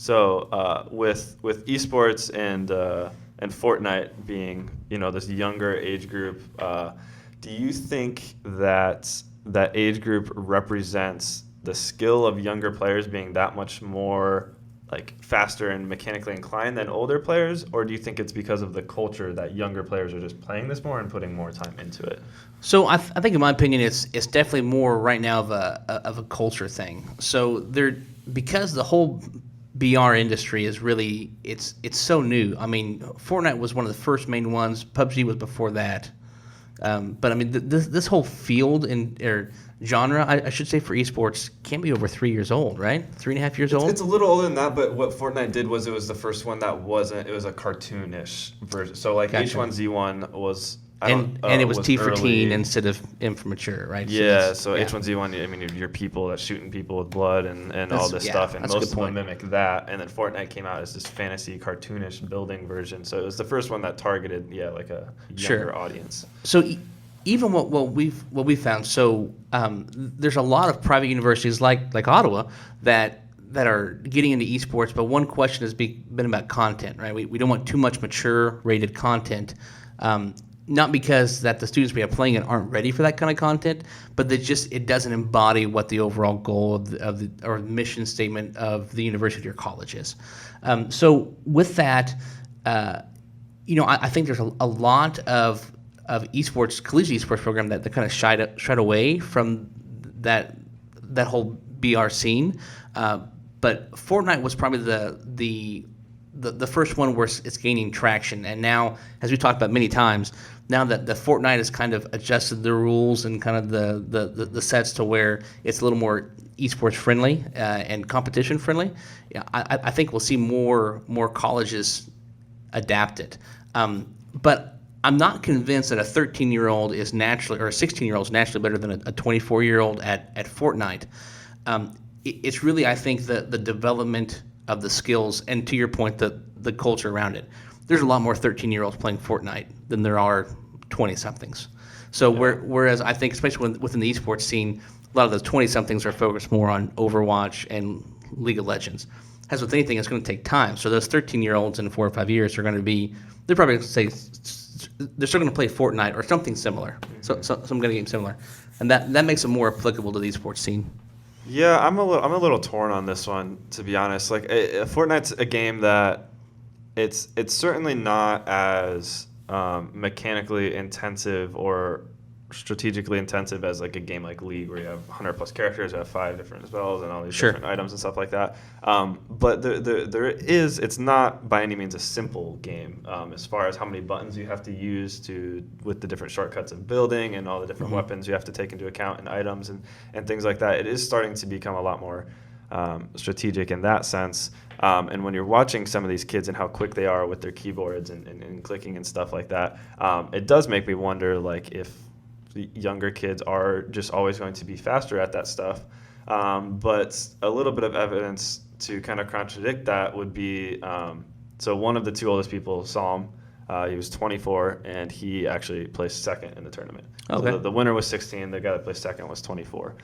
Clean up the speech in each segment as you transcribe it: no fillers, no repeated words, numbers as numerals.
So with esports and Fortnite being this younger age group, do you think that age group represents the skill of younger players being that much more like faster and mechanically inclined than older players, or do you think it's because of the culture that younger players are just playing this more and putting more time into it? So I think, in my opinion, it's definitely more right now of a culture thing. So because the whole BR industry is really it's so new. I mean, Fortnite was one of the first main ones. PUBG was before that. But I mean, this whole field or genre, I should say, for esports can't be over 3 years old, right? 3.5 years old. It's a little older than that, but what Fortnite did was it was the first one that wasn't. It was a cartoonish version. So like Gotcha. H1Z1 was. And it was T for early. teen instead of M for mature, right? Yeah, so H1Z1, I mean, you're people that's shooting people with blood and all this stuff, and most of them mimic that. And then Fortnite came out as this fantasy, cartoonish building version. So it was the first one that targeted, like a younger audience. So even what we found, so there's a lot of private universities like Ottawa that are getting into esports, but one question has been about content, right? We don't want too much mature rated content. Not because that the students we have playing it aren't ready for that kind of content, but it doesn't embody what the overall goal of the or mission statement of the university or college is. So with that, I think there's a lot of esports, collegiate esports program that kind of shied away from that whole BR scene. But Fortnite was probably the first one where it's gaining traction, and now, as we talked about many times, now that the Fortnite has kind of adjusted the rules and kind of the sets to where it's a little more esports friendly and competition friendly, I think we'll see more colleges adapt it. But I'm not convinced that a 13-year-old is naturally, or a 16-year-old is naturally better than a 24-year-old at Fortnite. It's really, I think, the development of the skills, and to your point, the culture around it. There's a lot more 13-year-olds playing Fortnite than there are 20-somethings. So whereas I think, especially within the esports scene, a lot of those 20-somethings are focused more on Overwatch and League of Legends. As with anything, it's going to take time. So those 13-year-olds in 4 or 5 years are going to be, they're probably going to say, they're still going to play Fortnite or something similar, some kind of game similar, and that makes it more applicable to the esports scene. Yeah, I'm a little torn on this one, to be honest. Like, Fortnite's a game that it's certainly not as mechanically intensive or strategically intensive as like a game like League, where you have 100 plus characters, you have 5 different spells and all these different items and stuff like that. But it's not by any means a simple game as far as how many buttons you have to use with the different shortcuts of building and all the different weapons you have to take into account and items and things like that. It is starting to become a lot more strategic in that sense. And when you're watching some of these kids and how quick they are with their keyboards and clicking and stuff like that, it does make me wonder, like, if the younger kids are just always going to be faster at that stuff. But a little bit of evidence to kind of contradict that would be, so one of the 2 oldest people, Psalm, he was 24, and he actually placed second in the tournament. Okay. So the winner was 16, the guy that placed second was 24.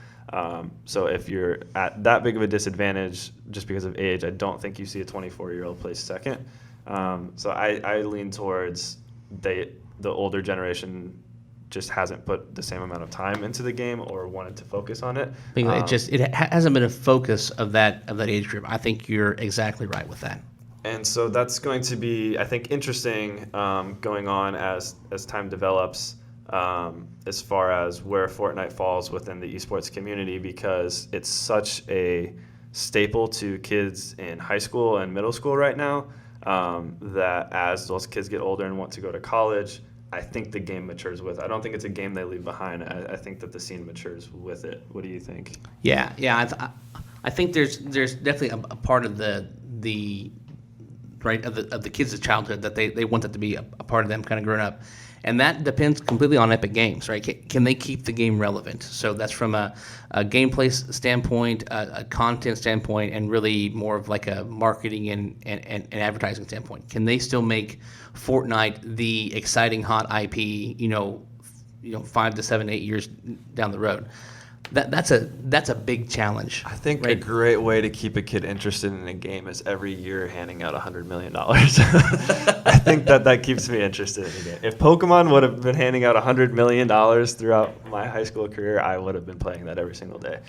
So if you're at that big of a disadvantage just because of age, I don't think you see a 24-year-old place second. So I lean towards the older generation just hasn't put the same amount of time into the game or wanted to focus on it. It hasn't been a focus of that age group. I think you're exactly right with that. And so that's going to be, I think, interesting going on as time develops as far as where Fortnite falls within the esports community, because it's such a staple to kids in high school and middle school right now that as those kids get older and want to go to college, I think the game matures with it. I don't think it's a game they leave behind. I think that the scene matures with it. What do you think? Yeah. I think there's definitely a part of the right of the kids' childhood that they want that to be a part of them kind of growing up, and that depends completely on Epic Games, right? Can they keep the game relevant? So that's from a gameplay standpoint, a content standpoint, and really more of like a marketing and advertising standpoint. Can they still make Fortnite the exciting hot IP, 5 to 7, 8 years down the road? that's a big challenge. I think a right? great way to keep a kid interested in a game is every year handing out $100 million. I think that keeps me interested in the game. If Pokemon would have been handing out $100 million throughout my high school career, I would have been playing that every single day.